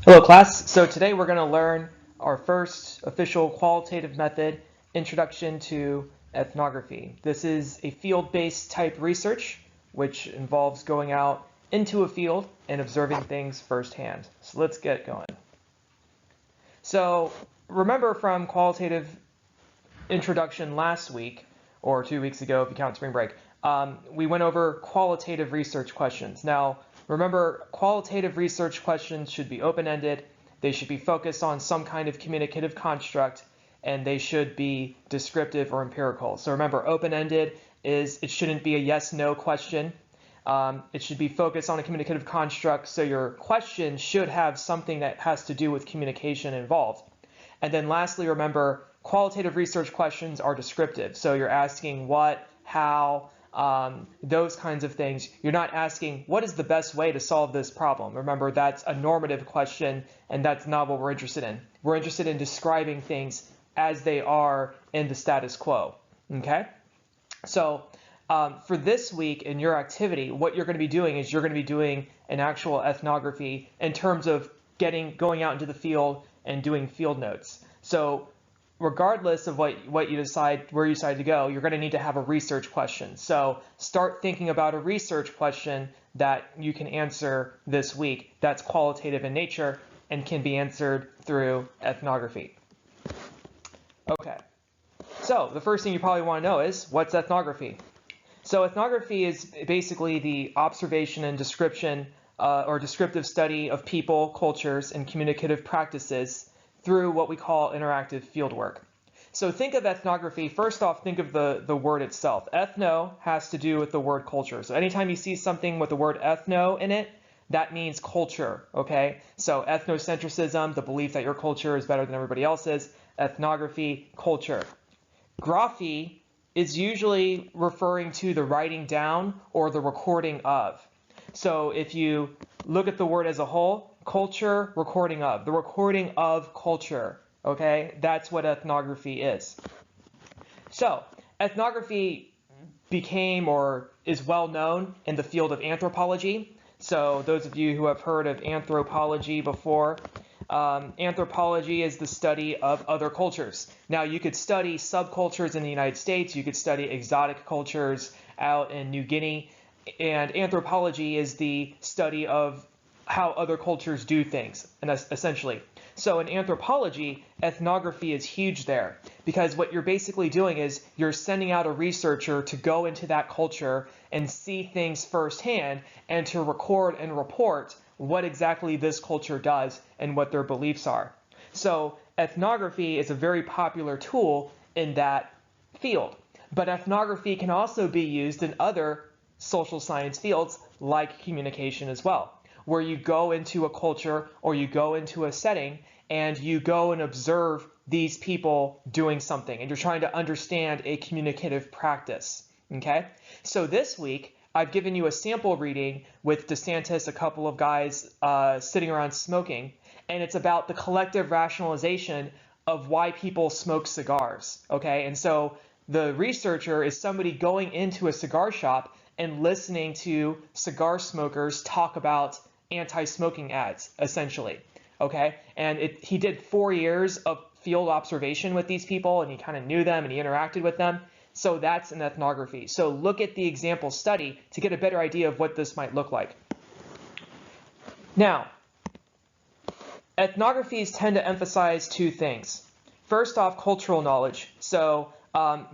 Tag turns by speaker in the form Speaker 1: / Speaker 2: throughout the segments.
Speaker 1: Hello class, so today we're going to learn our first official qualitative method, Introduction to Ethnography. This is a field-based type research which involves going out into a field and observing things firsthand. So let's get going. So remember from Qualitative Introduction last week, or 2 weeks ago if you count spring break, we went over qualitative research questions. Now, remember, qualitative research questions should be open-ended, they should be focused on some kind of communicative construct, and they should be descriptive or empirical. So remember, open-ended is it shouldn't be a yes-no question. It should be focused on a communicative construct, so your question should have something that has to do with communication involved. And then lastly, remember, qualitative research questions are descriptive. So you're asking what, how, those kinds of things. You're not asking what is the best way to solve this problem. Remember, that's a normative question, and that's not what we're interested in. We're interested in describing things as they are in the status quo. Okay? So for this week in your activity, what you're going to be doing is you're going to be doing an actual ethnography in terms of going out into the field and doing field notes. So regardless of what you decide, where you decide to go, you're going to need to have a research question. So start thinking about a research question that you can answer this week that's qualitative in nature and can be answered through ethnography. Okay, so the first thing you probably want to know is, what's ethnography? So ethnography is basically the observation and description or descriptive study of people, cultures, and communicative practices through what we call interactive fieldwork. So think of ethnography, first off, think of the word itself. Ethno has to do with the word culture. So anytime you see something with the word ethno in it, that means culture, okay? So ethnocentrism, the belief that your culture is better than everybody else's. Ethnography, culture. Graphy is usually referring to the writing down or the recording of. So if you look at the word as a whole, culture, recording of, the recording of culture, okay? That's what ethnography is. So ethnography became or is well known in the field of anthropology. So those of you who have heard of anthropology before, anthropology is the study of other cultures. Now you could study subcultures in the United States, you could study exotic cultures out in New Guinea, and anthropology is the study of how other cultures do things, and essentially. So in anthropology, ethnography is huge there, because what you're basically doing is you're sending out a researcher to go into that culture and see things firsthand and to record and report what exactly this culture does and what their beliefs are. So ethnography is a very popular tool in that field, but ethnography can also be used in other social science fields like communication as well, where you go into a culture or you go into a setting and you go and observe these people doing something and you're trying to understand a communicative practice, okay? So this week, I've given you a sample reading with DeSantis, a couple of guys sitting around smoking, and it's about the collective rationalization of why people smoke cigars, okay? And so the researcher is somebody going into a cigar shop and listening to cigar smokers talk about anti-smoking ads, essentially, okay? And he did 4 years of field observation with these people, and he kind of knew them and he interacted with them. So that's an ethnography. So look at the example study to get a better idea of what this might look like. Now, ethnographies tend to emphasize two things. First off, cultural knowledge. So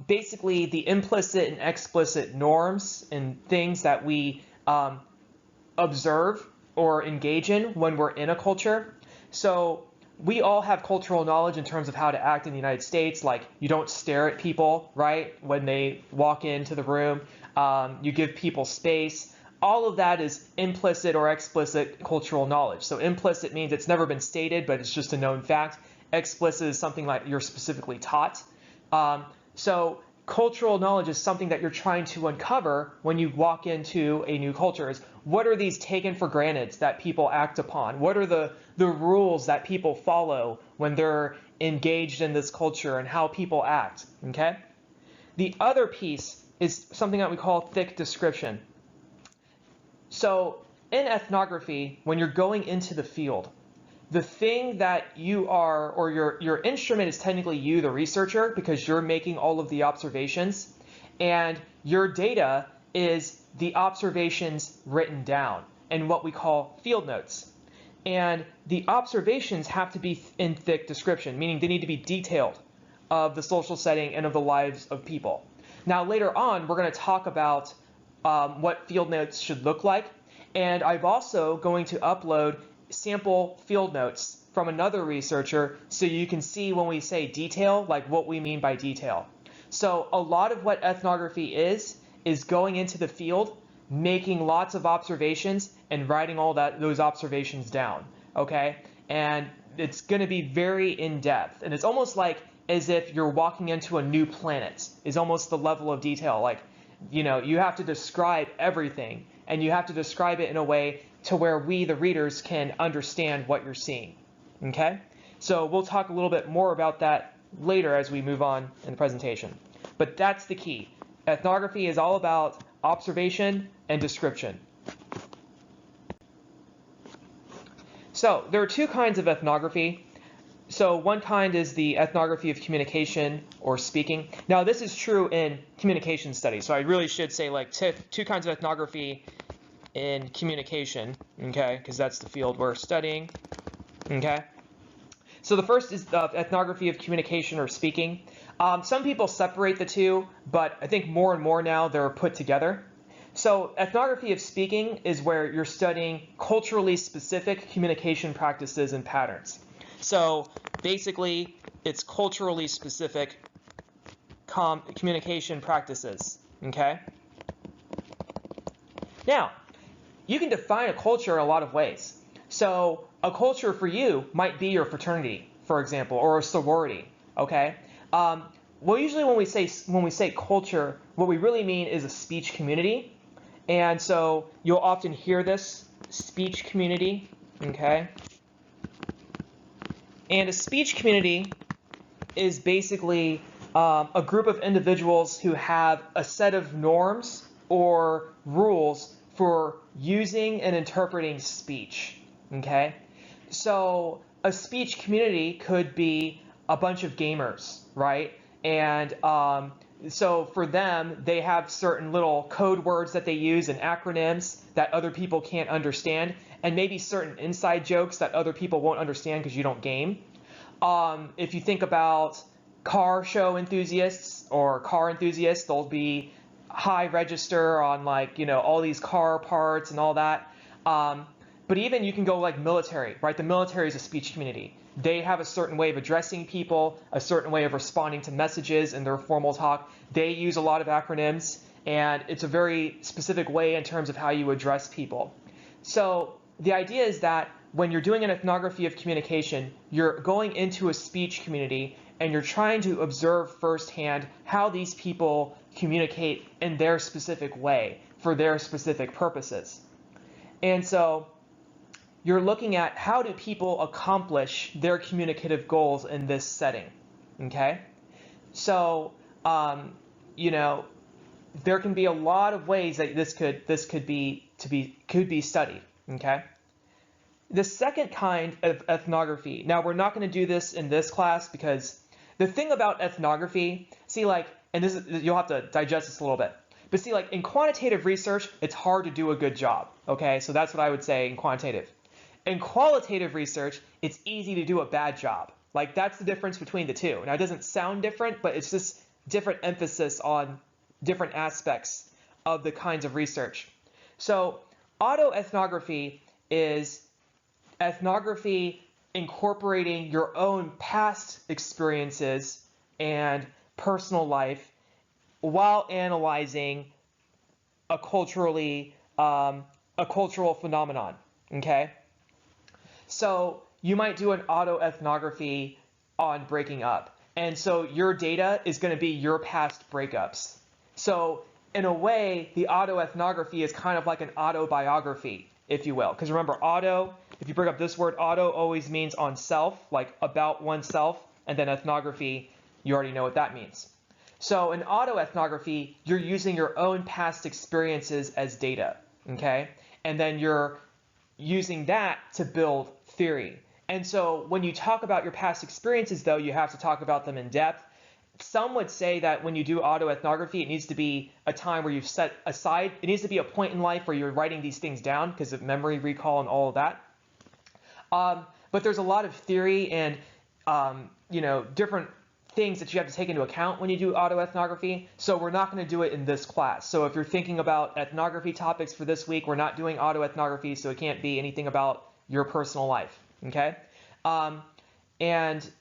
Speaker 1: basically the implicit and explicit norms and things that we observe or engage in when we're in a culture. So we all have cultural knowledge in terms of how to act in the United States, like you don't stare at people, right, when they walk into the room. You give people space. All of that is implicit or explicit cultural knowledge. So implicit means it's never been stated, but it's just a known fact. Explicit is something like you're specifically taught. So cultural knowledge is something that you're trying to uncover when you walk into a new culture. Is what are these taken for granted that people act upon? What are the rules that people follow when they're engaged in this culture and how people act, okay? The other piece is something that we call thick description. So in ethnography, when you're going into the field, the thing that you are, or your instrument is technically you, the researcher, because you're making all of the observations, and your data is the observations written down in what we call field notes. And the observations have to be in thick description, meaning they need to be detailed of the social setting and of the lives of people. Now later on, we're going to talk about what field notes should look like, and I'm also going to upload sample field notes from another researcher so you can see when we say detail, like what we mean by detail. So a lot of what ethnography is going into the field, making lots of observations and writing all those observations down, okay? And it's going to be very in-depth, and it's almost like as if you're walking into a new planet is almost the level of detail. Like, you know, you have to describe everything, and you have to describe it in a way to where we, the readers, can understand what you're seeing, okay? So we'll talk a little bit more about that later as we move on in the presentation. But that's the key. Ethnography is all about observation and description. So there are two kinds of ethnography. So one kind is the ethnography of communication or speaking. Now this is true in communication studies. So I really should say like two kinds of ethnography in communication, okay? Because that's the field we're studying, okay? So the first is the ethnography of communication or speaking. Some people separate the two, but I think more and more now they're put together. So ethnography of speaking is where you're studying culturally specific communication practices and patterns. So basically, it's culturally specific communication practices, okay? Now, you can define a culture in a lot of ways. So a culture for you might be your fraternity, for example, or a sorority, okay? Well, usually when we say culture, what we really mean is a speech community. And so you'll often hear this, speech community, okay? And a speech community is basically a group of individuals who have a set of norms or rules for using and interpreting speech, okay? So a speech community could be a bunch of gamers, right? And so for them, they have certain little code words that they use and acronyms that other people can't understand, and maybe certain inside jokes that other people won't understand because you don't game. If you think about car show enthusiasts or car enthusiasts, they'll be high register on, like, you know, all these car parts and all that. But even you can go like military, right? The military is a speech community. They have a certain way of addressing people, a certain way of responding to messages in their formal talk. They use a lot of acronyms, and it's a very specific way in terms of how you address people. So the idea is that when you're doing an ethnography of communication, you're going into a speech community and you're trying to observe firsthand how these people communicate in their specific way for their specific purposes. And so you're looking at how do people accomplish their communicative goals in this setting, okay? So, you know, there can be a lot of ways that this could be studied, okay? The second kind of ethnography, now we're not going to do this in this class because the thing about ethnography, see, like, and this is, you'll have to digest this a little bit, but see, like, in quantitative research, it's hard to do a good job, okay? So that's what I would say in quantitative. In qualitative research, it's easy to do a bad job. Like, that's the difference between the two. Now, it doesn't sound different, but it's just different emphasis on different aspects of the kinds of research. So autoethnography is ethnography incorporating your own past experiences and personal life while analyzing a cultural phenomenon, okay? So you might do an autoethnography on breaking up. And so your data is going to be your past breakups. So in a way, the autoethnography is kind of like an autobiography, if you will. Because remember, auto, if you bring up this word, auto always means on self, like about oneself. And then ethnography, you already know what that means. So in autoethnography, you're using your own past experiences as data, okay? And then you're using that to build theory. And so when you talk about your past experiences, though, you have to talk about them in depth. Some would say that when you do autoethnography, it needs to be a time where you've set aside, it needs to be a point in life where you're writing these things down because of memory recall and all of that. But there's a lot of theory and different things that you have to take into account when you do autoethnography. So we're not going to do it in this class. So if you're thinking about ethnography topics for this week, we're not doing autoethnography, so it can't be anything about your personal life. Okay? And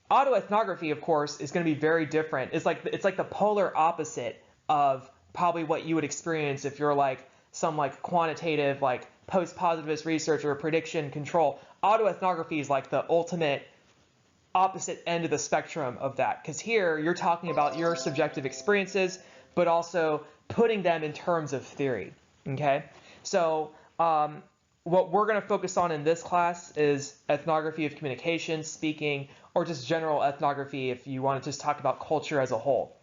Speaker 1: autoethnography, of course, is going to be very different. It's like the polar opposite of probably what you would experience if you're like some like quantitative, like post-positivist research or prediction control. Autoethnography is like the ultimate opposite end of the spectrum of that, because here you're talking about your subjective experiences, but also putting them in terms of theory. Okay, so what we're going to focus on in this class is ethnography of communication, speaking, or just general ethnography if you want to just talk about culture as a whole.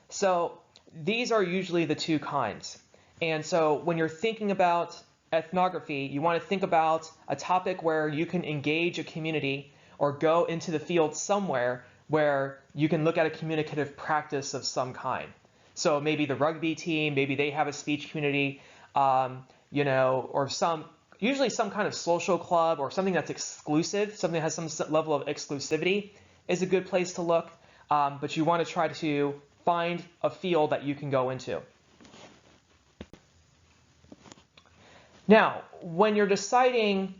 Speaker 1: So these are usually the two kinds. And so when you're thinking about ethnography, you want to think about a topic where you can engage a community or go into the field somewhere where you can look at a communicative practice of some kind. So maybe the rugby team, maybe they have a speech community, or usually some kind of social club or something that's exclusive, something that has some level of exclusivity is a good place to look. But you want to try to find a field that you can go into. Now, when you're deciding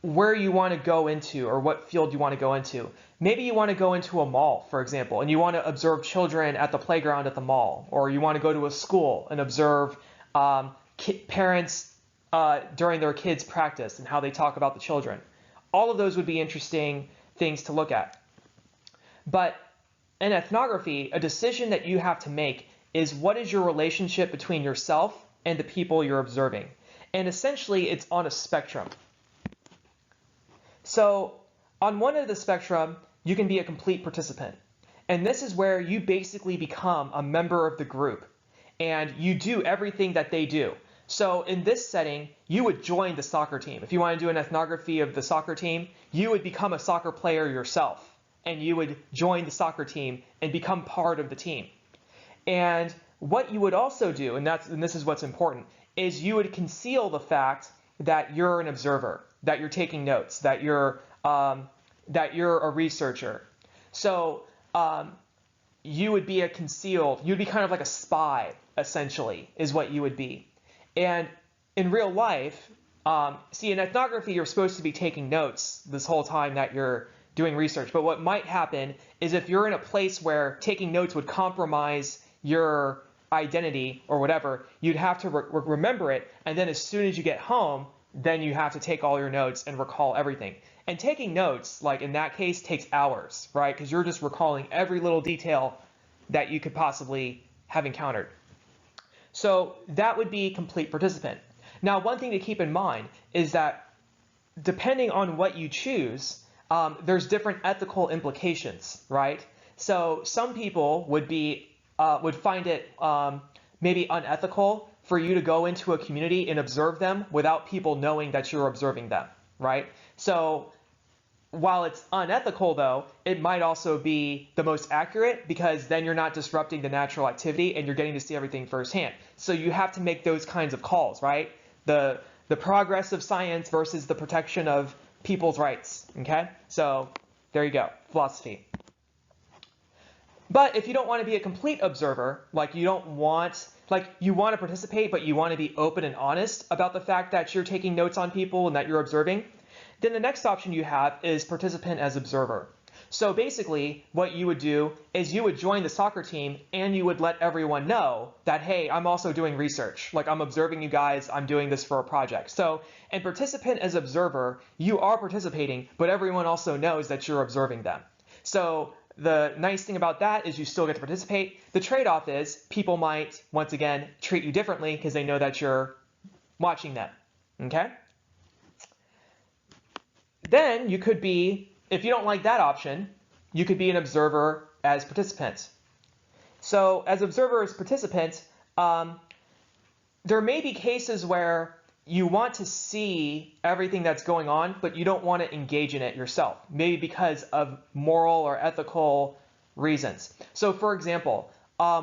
Speaker 1: where you want to go into or what field you want to go into, maybe you want to go into a mall, for example, and you want to observe children at the playground at the mall, or you want to go to a school and observe parents during their kids' practice and how they talk about the children. All of those would be interesting things to look at. But in ethnography, a decision that you have to make is what is your relationship between yourself and the people you're observing. And essentially, it's on a spectrum. So on one end of the spectrum, you can be a complete participant. And this is where you basically become a member of the group. And you do everything that they do. So in this setting, you would join the soccer team. If you want to do an ethnography of the soccer team, you would become a soccer player yourself. And you would join the soccer team and become part of the team. And what you would also do, and this is what's important, is you would conceal the fact that you're an observer, that you're taking notes, that you're a researcher. So you would be you'd be kind of like a spy, essentially, is what you would be. And in real life, in ethnography, you're supposed to be taking notes this whole time that you're doing research. But what might happen is if you're in a place where taking notes would compromise your identity or whatever, you'd have to remember it. And then as soon as you get home, then you have to take all your notes and recall everything. And taking notes, like in that case, takes hours, right? Because you're just recalling every little detail that you could possibly have encountered. So that would be complete participant. Now, one thing to keep in mind is that depending on what you choose, there's different ethical implications, right? So some people would find it maybe unethical for you to go into a community and observe them without people knowing that you're observing them, right? So while it's unethical, though, it might also be the most accurate because then you're not disrupting the natural activity and you're getting to see everything firsthand. So you have to make those kinds of calls, right? The progress of science versus the protection of people's rights, okay? So there you go, philosophy. But if you don't want to be a complete observer, you want to participate, but you want to be open and honest about the fact that you're taking notes on people and that you're observing, then the next option you have is participant as observer. So basically, what you would do is you would join the soccer team and you would let everyone know that, hey, I'm also doing research. I'm observing you guys. I'm doing this for a project. So, and participant as observer, you are participating, but everyone also knows that you're observing them. So the nice thing about that is you still get to participate. The trade-off is people might, once again, treat you differently because they know that you're watching them, okay? Then you could be, if you don't like that option, you could be an observer as participant. So as observer as participant, there may be cases where you want to see everything that's going on, but you don't want to engage in it yourself, maybe because of moral or ethical reasons. So for example,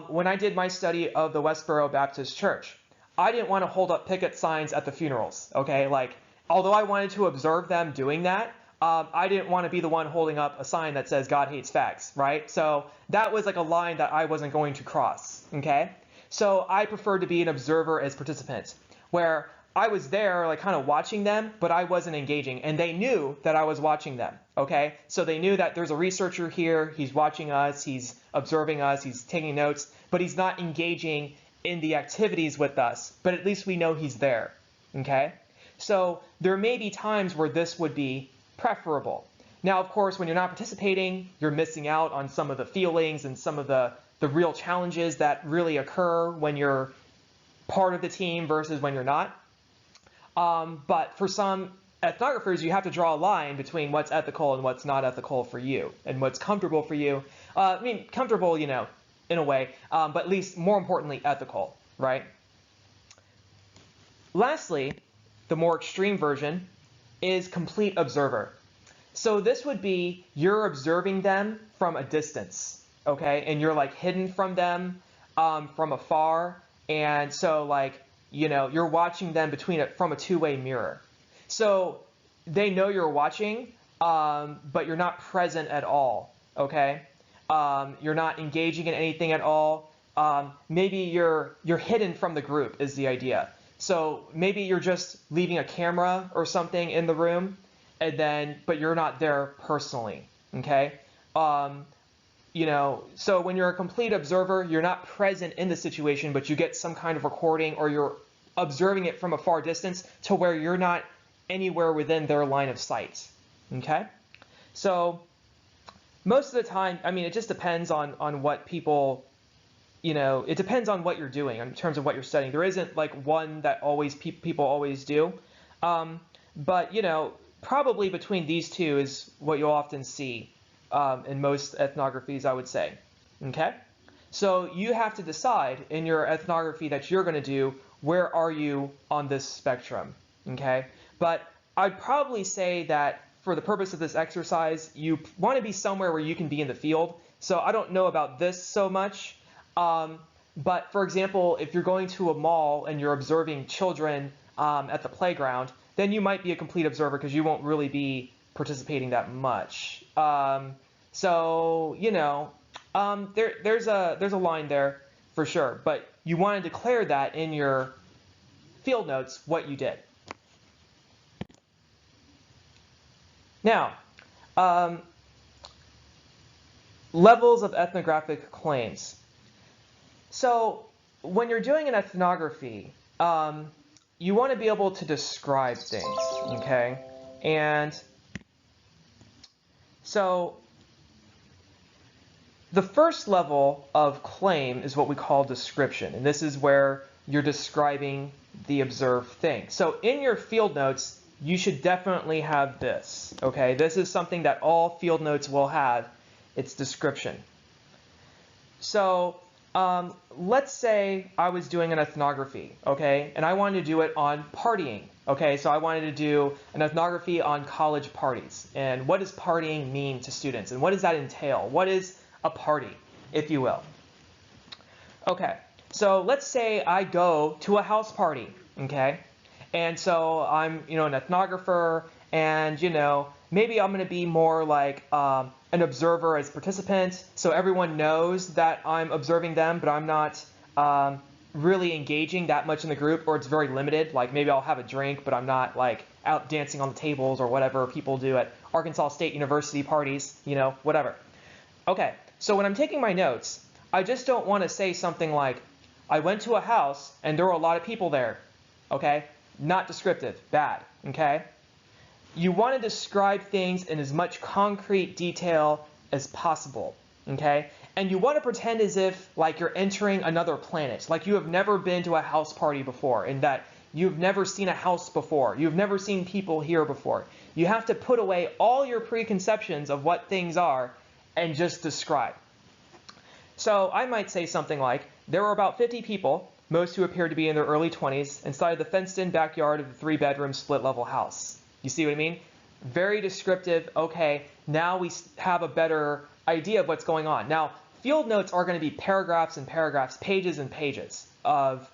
Speaker 1: when I did my study of the Westboro Baptist Church, I didn't want to hold up picket signs at the funerals, okay? Like, although I wanted to observe them doing that, I didn't want to be the one holding up a sign that says God hates fags, right? So that was like a line that I wasn't going to cross, okay? So I preferred to be an observer as participant, where I was there like kind of watching them, but I wasn't engaging, and they knew that I was watching them, okay? So they knew that there's a researcher here, he's watching us, he's observing us, he's taking notes, but he's not engaging in the activities with us, but at least we know he's there, okay? So there may be times where this would be preferable. Now, of course, when you're not participating, you're missing out on some of the feelings and some of the real challenges that really occur when you're part of the team versus when you're not. But for some ethnographers, you have to draw a line between what's ethical and what's not ethical for you, and what's comfortable for you. I mean, comfortable, you know, in a way, but at least more importantly, ethical, right? Lastly, the more extreme version is complete observer. So this would be you're observing them from a distance, okay? And you're like hidden from them from afar. And so like, you know, you're watching them from a two-way mirror. So they know you're watching, but you're not present at all, okay? You're not engaging in anything at all. Maybe you're hidden from the group is the idea. So maybe you're just leaving a camera or something in the room, but you're not there personally, okay? You know, so when you're a complete observer, you're not present in the situation, but you get some kind of recording, or you're observing it from a far distance to where you're not anywhere within their line of sight, okay? So most of the time, I mean, it just depends on what people, you know, it depends on what you're doing in terms of what you're studying. There isn't like one that people always do, but, you know, probably between these two is what you'll often see in most ethnographies, I would say, okay? So you have to decide in your ethnography that you're going to do, where are you on this spectrum, okay? But I'd probably say that for the purpose of this exercise, you want to be somewhere where you can be in the field. So I don't know about this so much, but for example, if you're going to a mall and you're observing children at the playground, then you might be a complete observer because you won't really be participating that much. So, you know, there's a line there for sure, but you want to declare that in your field notes what you did. Now, levels of ethnographic claims. So when you're doing an ethnography, you want to be able to describe things, okay? And so the first level of claim is what we call description, and this is where you're describing the observed thing. So in your field notes, you should definitely have this, okay? This is something that all field notes will have. It's description. So let's say I was doing an ethnography, okay? And I wanted to do it on partying, okay? So I wanted to do an ethnography on college parties. And what does partying mean to students? And what does that entail? What is a party, if you will? Okay, so let's say I go to a house party, okay? And so I'm, you know, an ethnographer, and, you know, maybe I'm going to be more like an observer as participant, so everyone knows that I'm observing them, but I'm not really engaging that much in the group, or it's very limited. Like maybe I'll have a drink, but I'm not like out dancing on the tables or whatever people do at Arkansas State University parties, you know, whatever. Okay, so when I'm taking my notes, I just don't want to say something like, I went to a house and there were a lot of people there, okay? Not descriptive, bad, okay? You want to describe things in as much concrete detail as possible, okay? And you want to pretend as if like you're entering another planet, like you have never been to a house party before, and that you've never seen a house before, you've never seen people here before. You have to put away all your preconceptions of what things are and just describe. So I might say something like, there were about 50 people. most who appeared to be in their early 20s, inside the fenced-in backyard of the 3-bedroom split-level house. You see what I mean? Very descriptive. Okay, now we have a better idea of what's going on. Now, field notes are going to be paragraphs and paragraphs, pages and pages of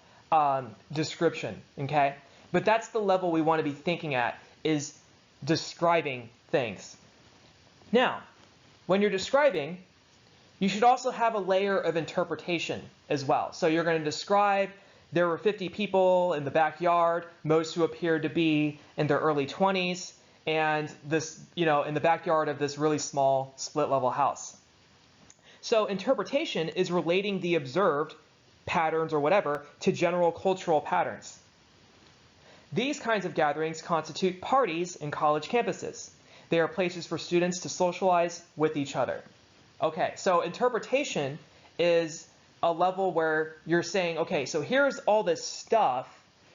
Speaker 1: description, okay? But that's the level we want to be thinking at, is describing things. Now, when you're describing, you should also have a layer of interpretation as well. So you're going to describe there were 50 people in the backyard, most who appeared to be in their early 20s, and this, in the backyard of this really small split-level house. So interpretation is relating the observed patterns or whatever to general cultural patterns. These kinds of gatherings constitute parties in college campuses. They are places for students to socialize with each other. Okay, so interpretation is a level where you're saying, okay, so here's all this stuff,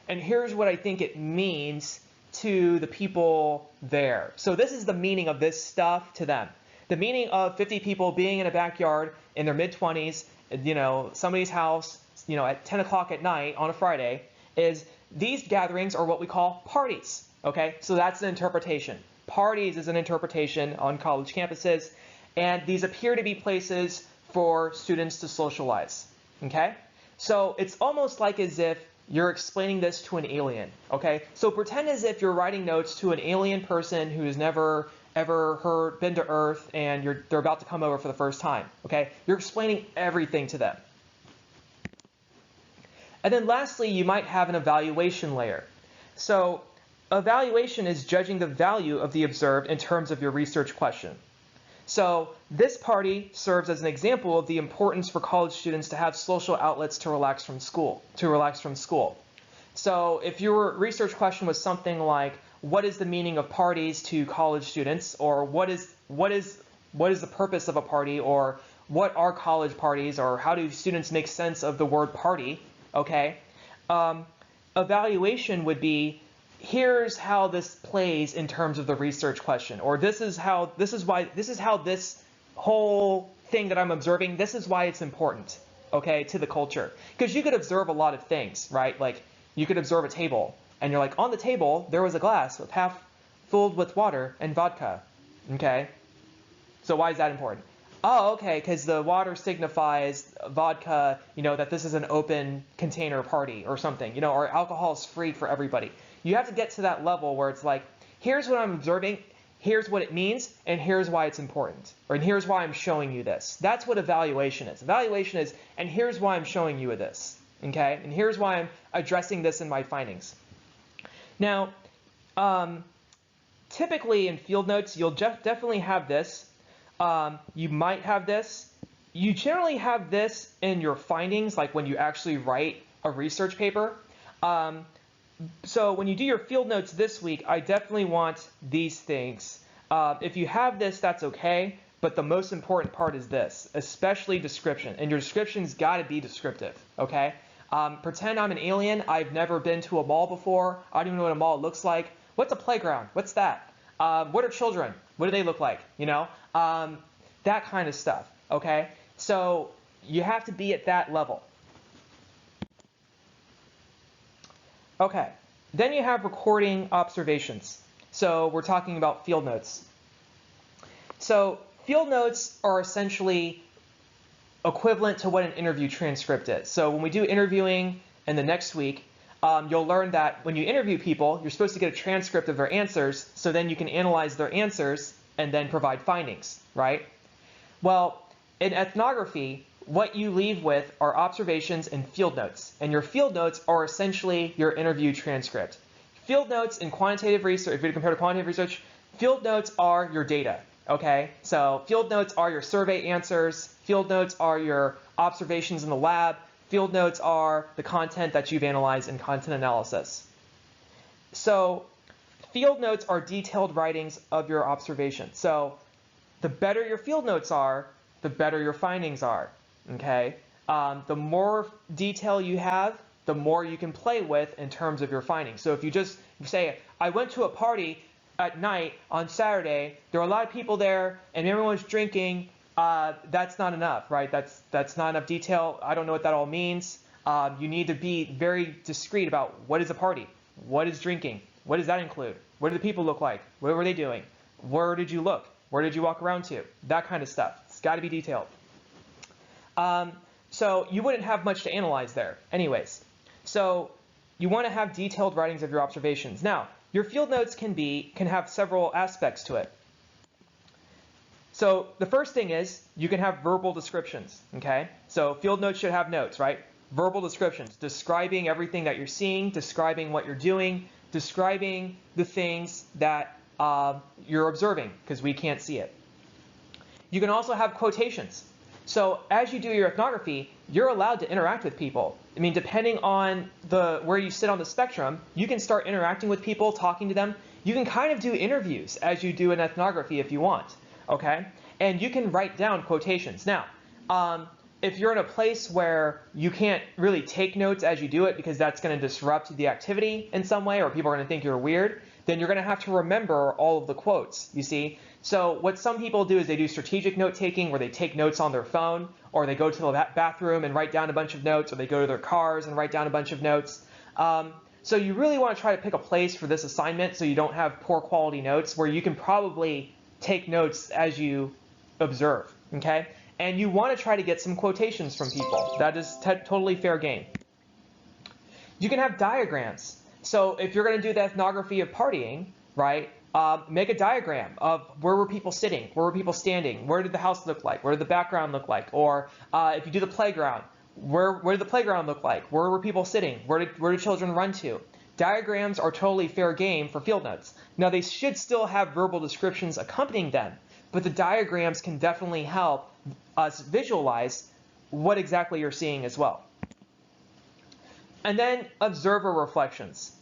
Speaker 1: and here's what I think it means to the people there. So this is the meaning of this stuff to them. The meaning of 50 people being in a backyard in their mid-20s, somebody's house, at 10 o'clock at night on a Friday, is these gatherings are what we call parties. Okay, so that's an interpretation. Parties is an interpretation on college campuses, and these appear to be places for students to socialize. Okay, so it's almost like as if you're explaining this to an alien. Okay, so pretend as if you're writing notes to an alien person who's never ever been to Earth, and they're about to come over for the first time. Okay, you're explaining everything to them. And then lastly, you might have an evaluation layer. So evaluation is judging the value of the observed in terms of your research question. So this party serves as an example of the importance for college students to have social outlets to relax from school. So if your research question was something like, what is the meaning of parties to college students, or what is the purpose of a party, or what are college parties, or how do students make sense of the word party? Okay, evaluation would be, here's how this plays in terms of the research question, or this is how this whole thing that I'm observing, this is why it's important, okay, to the culture. Because you could observe a lot of things, right? Like you could observe a table, and you're like, on the table there was a glass with half filled with water and vodka. Okay, so why is that important? Oh, okay, because the water signifies vodka, that this is an open container party or something, or alcohol is free for everybody. You have to get to that level where it's like, here's what I'm observing, here's what it means, and here's why it's important, and here's why I'm showing you this. That's what evaluation is. Evaluation is, and here's why I'm showing you this, okay? And here's why I'm addressing this in my findings. Now, typically in field notes, you'll definitely have this. You might have this. You generally have this in your findings, like when you actually write a research paper. So when you do your field notes this week, I definitely want these things. If you have this, that's okay, but the most important part is this, especially description. And your description's got to be descriptive, okay? Pretend I'm an alien. I've never been to a mall before. I don't even know what a mall looks like. What's a playground? What's that? What are children? What do they look like? That kind of stuff, okay? So you have to be at that level. Okay, then you have recording observations. So we're talking about field notes. So field notes are essentially equivalent to what an interview transcript is. So when we do interviewing in the next week, you'll learn that when you interview people, you're supposed to get a transcript of their answers, so then you can analyze their answers and then provide findings, right? Well, in ethnography, what you leave with are observations and field notes. And your field notes are essentially your interview transcript. Field notes in quantitative research, if you compare to quantitative research, field notes are your data, okay? So field notes are your survey answers. Field notes are your observations in the lab. Field notes are the content that you've analyzed in content analysis. So field notes are detailed writings of your observations. So the better your field notes are, the better your findings are, okay? The more detail you have, the more you can play with in terms of your findings. So if you just say, I went to a party at night on Saturday, there were a lot of people there, and everyone was drinking, that's not enough, right? That's not enough detail. I don't know what that all means. You need to be very discreet about what is a party, what is drinking, what does that include, what do the people look like, what were they doing, where did you look, where did you walk around to, that kind of stuff. It's got to be detailed. So you wouldn't have much to analyze there anyways. So you want to have detailed writings of your observations. Now, your field notes can have several aspects to it. So the first thing is you can have verbal descriptions, okay? So field notes should have notes, right? Verbal descriptions, describing everything that you're seeing, describing what you're doing, describing the things that you're observing, because we can't see it. You can also have quotations. So as you do your ethnography, you're allowed to interact with people. I mean, depending on where you sit on the spectrum, you can start interacting with people, talking to them. You can kind of do interviews as you do an ethnography if you want, okay? And you can write down quotations. Now, if you're in a place where you can't really take notes as you do it because that's going to disrupt the activity in some way or people are going to think you're weird, then you're going to have to remember all of the quotes, you see? So what some people do is they do strategic note-taking where they take notes on their phone, or they go to the bathroom and write down a bunch of notes, or they go to their cars and write down a bunch of notes. So you really want to try to pick a place for this assignment so you don't have poor quality notes where you can probably take notes as you observe, okay? And you want to try to get some quotations from people. That is totally fair game. You can have diagrams. So if you're going to do the ethnography of partying, right, make a diagram of where were people sitting, where were people standing, where did the house look like, where did the background look like, or if you do the playground, where did the playground look like, where were people sitting, where did children run to. Diagrams are totally fair game for field notes. Now they should still have verbal descriptions accompanying them, but the diagrams can definitely help us visualize what exactly you're seeing as well. And then observer reflections.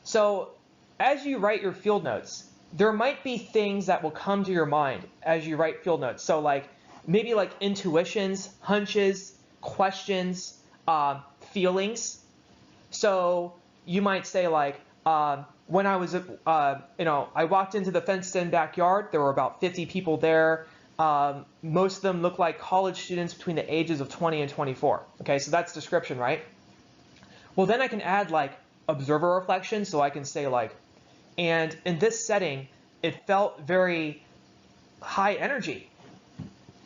Speaker 1: So as you write your field notes, there might be things that will come to your mind as you write field notes. So maybe intuitions, hunches, questions, feelings. So you might say when I was, I walked into the fenced-in backyard, there were about 50 people there. Most of them looked like college students between the ages of 20 and 24. Okay, so that's description, right? Well, then I can add observer reflection, so I can say and in this setting, it felt very high energy,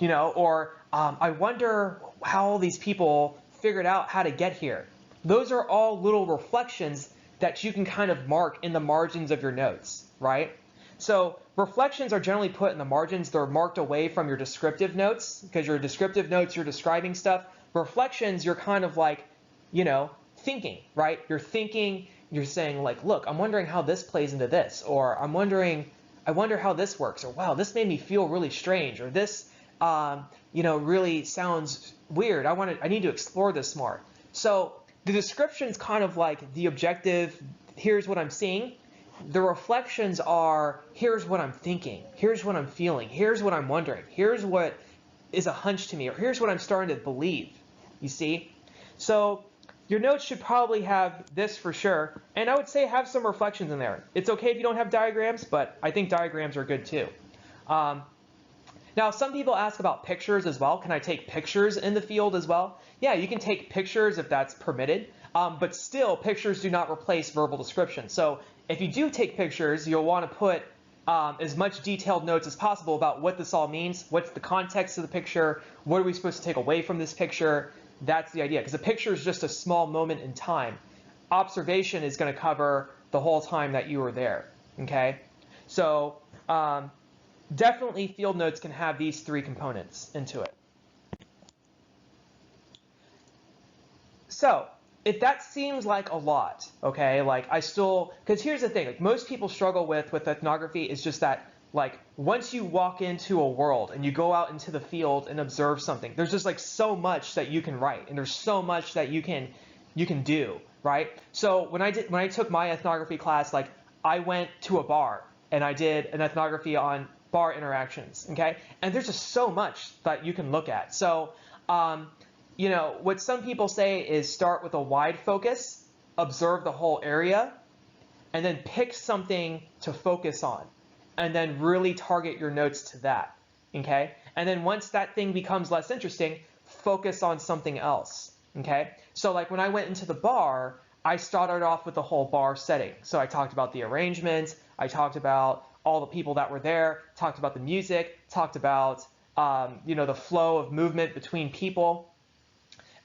Speaker 1: or I wonder how all these people figured out how to get here. Those are all little reflections that you can kind of mark in the margins of your notes, right? So reflections are generally put in the margins. They're marked away from your descriptive notes because your descriptive notes, you're describing stuff. Reflections, you're kind of thinking, right? You're thinking, you're saying look, I'm wondering how this plays into this, or I wonder how this works, or wow, this made me feel really strange, or this, really sounds weird. I need to explore this more. So the description's kind of the objective, here's what I'm seeing. The reflections are, here's what I'm thinking, here's what I'm feeling, here's what I'm wondering, here's what is a hunch to me, or here's what I'm starting to believe, you see? So your notes should probably have this for sure, and I would say have some reflections in there. It's okay if you don't have diagrams, but I think diagrams are good too. Now, some people ask about pictures as well. Can I take pictures in the field as well? Yeah, you can take pictures if that's permitted, but still, pictures do not replace verbal description. So if you do take pictures, you'll want to put as much detailed notes as possible about what this all means, what's the context of the picture, what are we supposed to take away from this picture. That's the idea, because a picture is just a small moment in time. Observation is going to cover the whole time that you were there, okay? So definitely field notes can have these three components into it. So if that seems like a lot, okay, because here's the thing, most people struggle with ethnography is just that, once you walk into a world and you go out into the field and observe something, there's just so much that you can write, and there's so much that you can do, right? So when I took my ethnography class, I went to a bar and I did an ethnography on bar interactions, okay? And there's just so much that you can look at. So, what some people say is start with a wide focus, observe the whole area, and then pick something to focus on, and then really target your notes to that, okay? And then once that thing becomes less interesting, focus on something else, Okay, so like when I went into the bar, I started off with the whole bar setting. So I talked about the arrangements, I talked about all the people that were there, talked about the music, talked about the flow of movement between people.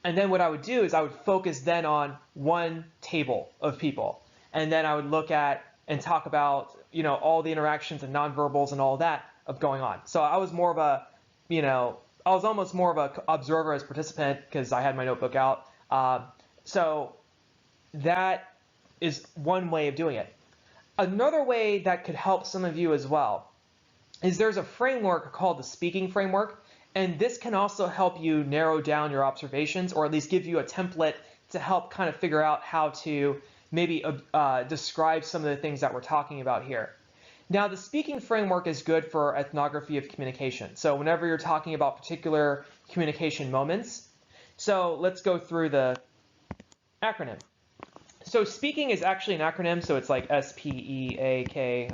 Speaker 1: And then what I would do is I would focus then on one table of people. And then I would look at and talk about, all the interactions and nonverbals and all that of going on. So I was more of a, I was almost more of an observer as participant because I had my notebook out. So that is one way of doing it. Another way that could help some of you as well is there's a framework called the speaking framework. And this can also help you narrow down your observations, or at least give you a template to help kind of figure out how to maybe describe some of the things that we're talking about here. Now, the speaking framework is good for ethnography of communication. So whenever you're talking about particular communication moments. So let's go through the acronym. So speaking is actually an acronym, so it's like SPEAKING.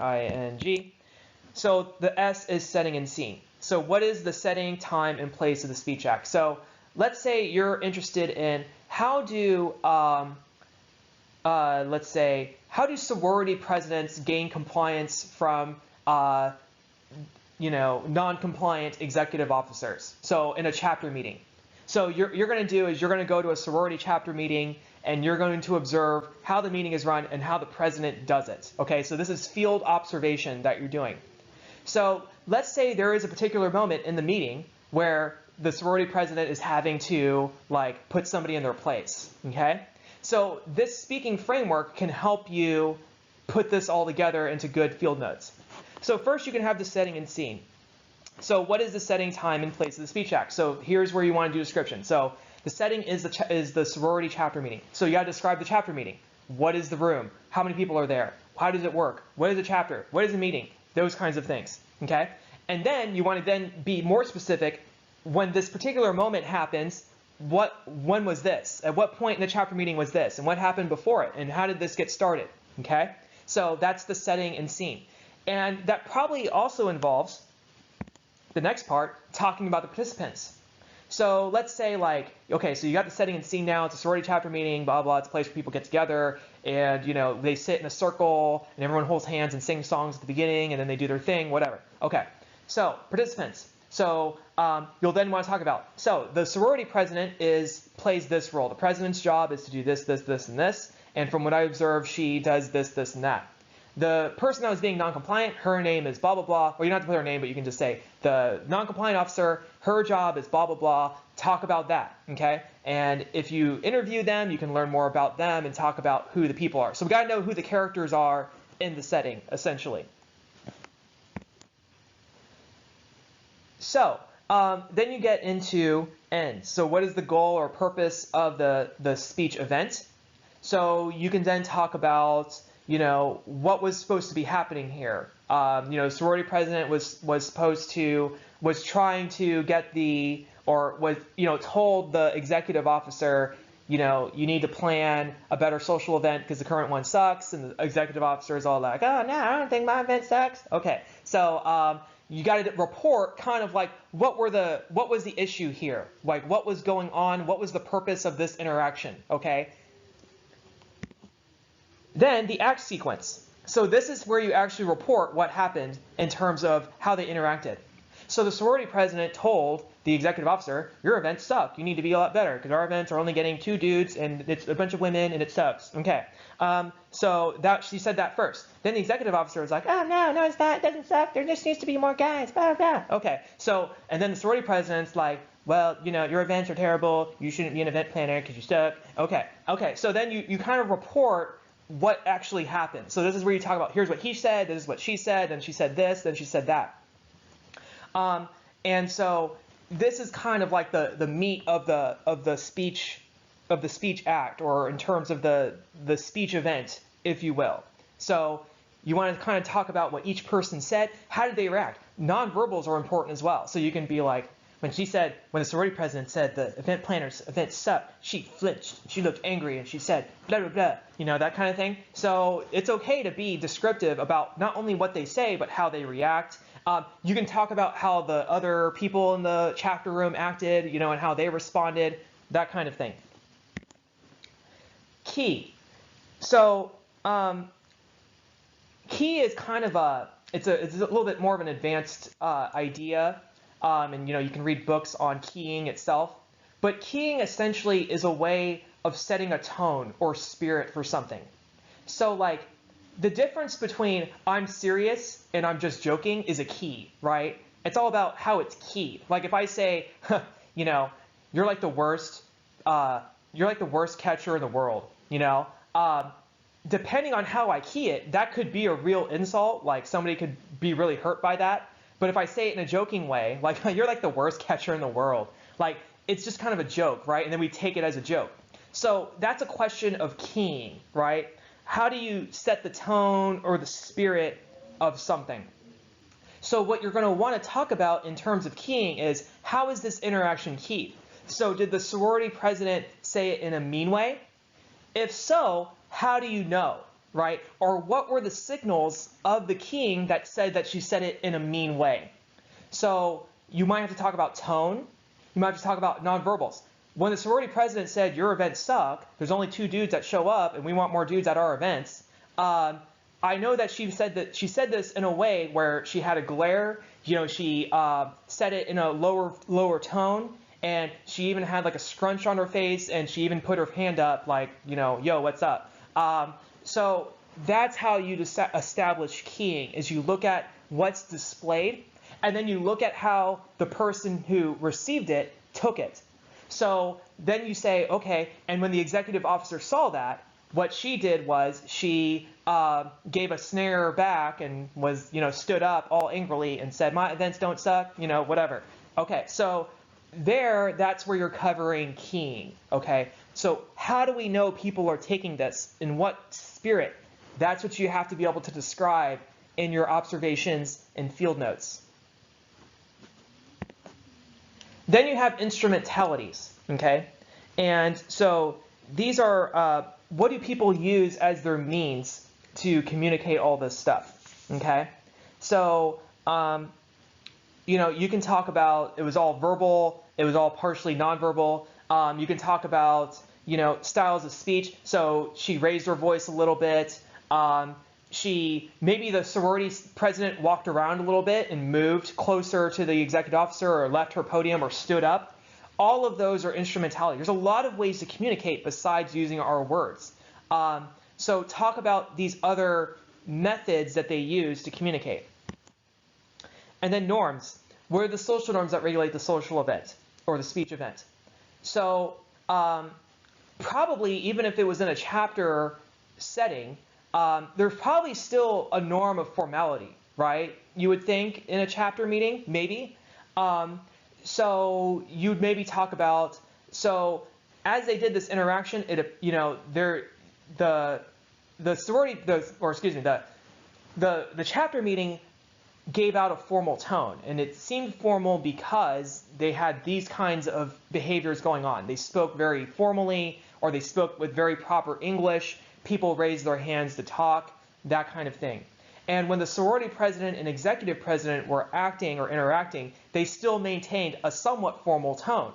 Speaker 1: So the S is setting and scene. So what is the setting, time, and place of the speech act? So let's say you're interested in how do, how do sorority presidents gain compliance from, non-compliant executive officers? So in a chapter meeting. So you're going to do is you're going to go to a sorority chapter meeting and you're going to observe how the meeting is run and how the president does it. Okay, so this is field observation that you're doing. So let's say there is a particular moment in the meeting where the sorority president is having to put somebody in their place, okay? So this speaking framework can help you put this all together into good field notes. So first you can have the setting and scene. So what is the setting, time, and place of the speech act? So here's where you want to do description. So the setting is the sorority chapter meeting. So you got to describe the chapter meeting. What is the room? How many people are there? How does it work? What is the chapter? What is the meeting? Those kinds of things, okay? And then you want to then be more specific. When this particular moment happens, when was this? At what point in the chapter meeting was this? And what happened before it? And how did this get started, okay? So that's the setting and scene. And that probably also involves the next part, talking about the participants. So let's say okay, so you got the setting and scene now, it's a sorority chapter meeting, blah, blah, it's a place where people get together and, they sit in a circle and everyone holds hands and sings songs at the beginning and then they do their thing, whatever. Okay, so participants. So you'll then want to talk about, so the sorority president plays this role. The president's job is to do this, this, this, and this. And from what I observed, she does this, this, and that. The person that was being non-compliant, her name is blah, blah, blah. Well, you don't have to put her name, but you can just say the non-compliant officer, her job is blah, blah, blah. Talk about that, okay? And if you interview them, you can learn more about them and talk about who the people are. So we got to know who the characters are in the setting, essentially. So then you get into end. So what is the goal or purpose of the speech event? So you can then talk about what was supposed to be happening here. Sorority president was trying to get told the executive officer, you need to plan a better social event because the current one sucks. And the executive officer is all like, oh, no, I don't think my event sucks. Okay, so you got to report kind of what was the issue here? What was going on? What was the purpose of this interaction? Okay. Then the act sequence. So this is where you actually report what happened in terms of how they interacted. So the sorority president told the executive officer, your events suck. You need to be a lot better because our events are only getting 2 dudes and it's a bunch of women and it sucks. Okay. So she said that first. Then the executive officer was like, oh, no, it's not. It doesn't suck. There just needs to be more guys. Blah, blah. Okay. So, and then the sorority president's like, well, your events are terrible. You shouldn't be an event planner because you suck. Okay. So then you kind of report what actually happened. So this is where you talk about, here's what he said, this is what she said, then she said this, then she said that. And so this is kind of like the meat of the speech act, or in terms of the speech event, if you will. So you want to kind of talk about what each person said. How did they react? Nonverbals are important as well. So you can be like, when the sorority president said the event planner's event sucked, she flinched, she looked angry, and she said blah, blah, blah, that kind of thing. So it's okay to be descriptive about not only what they say, but how they react. You can talk about how the other people in the chapter room acted, and how they responded, that kind of thing. key. So key is kind of it's a little bit more of an advanced idea, and you can read books on keying itself. But keying essentially is a way of setting a tone or spirit for something. So like the difference between I'm serious and I'm just joking is a key, right? It's all about how it's keyed. Like if I say, you're like the worst catcher in the world, depending on how I key it, that could be a real insult. Like somebody could be really hurt by that. But if I say it in a joking way, like you're like the worst catcher in the world, like it's just kind of a joke, right? And then we take it as a joke. So that's a question of keying, right? How do you set the tone or the spirit of something? So what you're going to want to talk about in terms of keying is, how is this interaction keyed? So did the sorority president say it in a mean way? If so, how do you know, right? Or what were the signals of the keying that said that she said it in a mean way? So you might have to talk about tone. You might have to talk about nonverbals. When the sorority president said, your events suck, there's only 2 dudes that show up and we want more dudes at our events, I know that she said this in a way where she had a glare, she said it in a lower tone, and she even had like a scrunch on her face, and she even put her hand up like, yo, what's up? So that's how you establish keying, is you look at what's displayed, and then you look at how the person who received it took it. So then you say, okay, and when the executive officer saw that, what she did was she gave a snare back and was, stood up all angrily and said, my events don't suck, whatever. Okay, so that's where you're covering keying, okay? So how do we know people are taking this? In what spirit? That's what you have to be able to describe in your observations and field notes. Then you have instrumentalities, okay? And so these are, what do people use as their means to communicate all this stuff, okay? So, you can talk about, it was all verbal, it was all partially nonverbal. You can talk about, styles of speech. So she raised her voice a little bit. Maybe the sorority president walked around a little bit and moved closer to the executive officer, or left her podium, or stood up. All of those are instrumentality. There's a lot of ways to communicate besides using our words. So talk about these other methods that they use to communicate. And then norms. What are the social norms that regulate the social event or the speech event? So probably, even if it was in a chapter setting, there's probably still a norm of formality, right? You would think in a chapter meeting, maybe. So you'd maybe talk about, so as they did this interaction, the chapter meeting gave out a formal tone, and it seemed formal because they had these kinds of behaviors going on. They spoke very formally, or they spoke with very proper English. People raised their hands to talk, that kind of thing. And when the sorority president and executive president were acting or interacting, they still maintained a somewhat formal tone.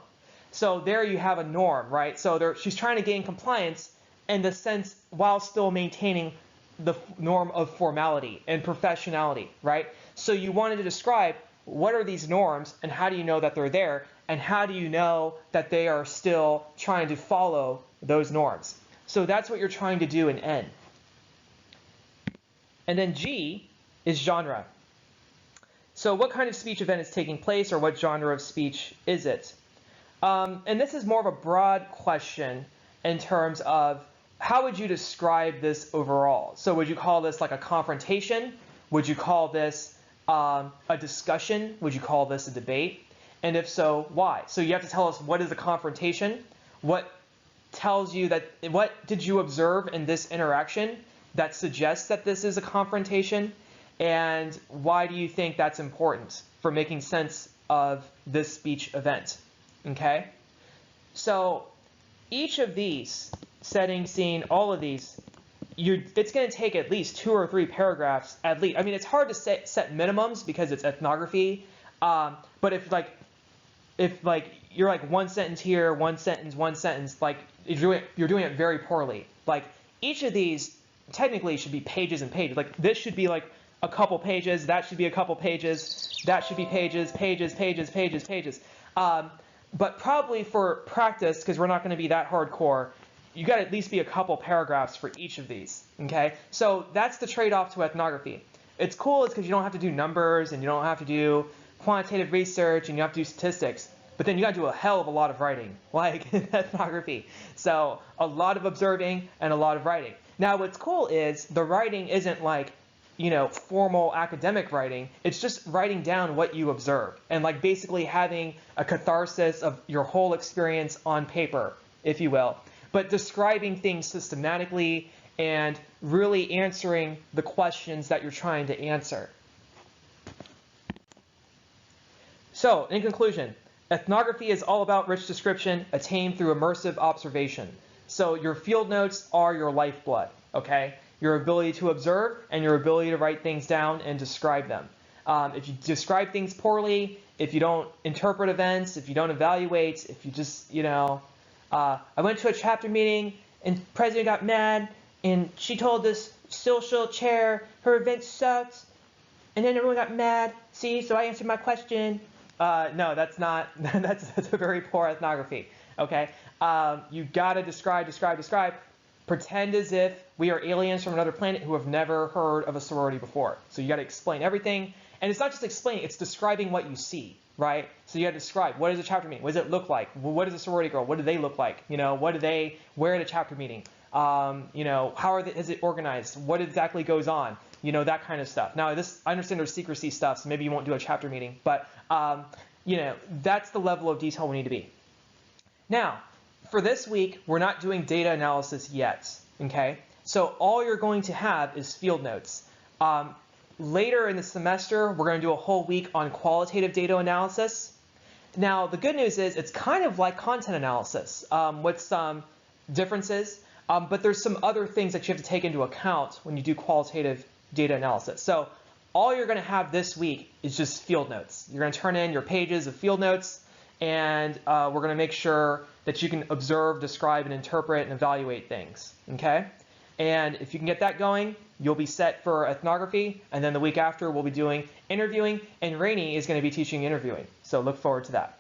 Speaker 1: So there you have a norm, right? So she's trying to gain compliance in the sense while still maintaining the norm of formality and professionality, right? So you wanted to describe what are these norms and how do you know that they're there, and how do you know that they are still trying to follow those norms. So that's what you're trying to do in N. And then G is genre. So what kind of speech event is taking place, or what genre of speech is it? And this is more of a broad question in terms of how would you describe this overall? So would you call this like a confrontation? Would you call this a discussion? Would you call this a debate? And if so, why? So you have to tell us, what is a confrontation? What tells you that, what did you observe in this interaction that suggests that this is a confrontation? And why do you think that's important for making sense of this speech event? Okay? So each of these, setting, scene, all of these, it's going to take at least 2 or 3 paragraphs at least. I mean, it's hard to set minimums because it's ethnography. But if you're like one sentence here, one sentence, like you're doing it very poorly. Like each of these technically should be pages and pages. Like this should be like a couple pages, that should be a couple pages, that should be pages, pages, pages, pages, pages. But probably for practice, because we're not going to be that hardcore, you got to at least be a couple paragraphs for each of these. Okay, so that's the trade-off to ethnography. It's cool, it's because you don't have to do numbers and you don't have to do quantitative research and you have to do statistics. But then you got to do a hell of a lot of writing, like in ethnography. So a lot of observing and a lot of writing. Now what's cool is the writing isn't like, formal academic writing. It's just writing down what you observe and like basically having a catharsis of your whole experience on paper, if you will. But describing things systematically and really answering the questions that you're trying to answer. So, in conclusion, ethnography is all about rich description attained through immersive observation. So your field notes are your lifeblood, okay? Your ability to observe and your ability to write things down and describe them. If you describe things poorly, if you don't interpret events, if you don't evaluate, if you just, I went to a chapter meeting and the president got mad and she told this social chair her event sucked and then everyone got mad. See, so I answered my question. No, that's not, that's a very poor ethnography, okay? You gotta describe. Pretend as if we are aliens from another planet who have never heard of a sorority before. So you gotta explain everything. And it's not just explaining, it's describing what you see, right? So you gotta describe, what does a chapter meeting? What does it look like? What is a sorority girl? What do they look like? What do they wear at a chapter meeting? How is it organized? What exactly goes on? That kind of stuff. Now, I understand there's secrecy stuff, so maybe you won't do a chapter meeting, but that's the level of detail we need to be. Now, for this week, we're not doing data analysis yet, okay? So all you're going to have is field notes. Later in the semester, we're going to do a whole week on qualitative data analysis. Now, the good news is it's kind of like content analysis with some differences, but there's some other things that you have to take into account when you do qualitative data analysis. So all you're going to have this week is just field notes. You're going to turn in your pages of field notes, and we're going to make sure that you can observe, describe, and interpret and evaluate things, okay? And if you can get that going, you'll be set for ethnography, and then the week after we'll be doing interviewing, and Rainey is going to be teaching interviewing. So look forward to that.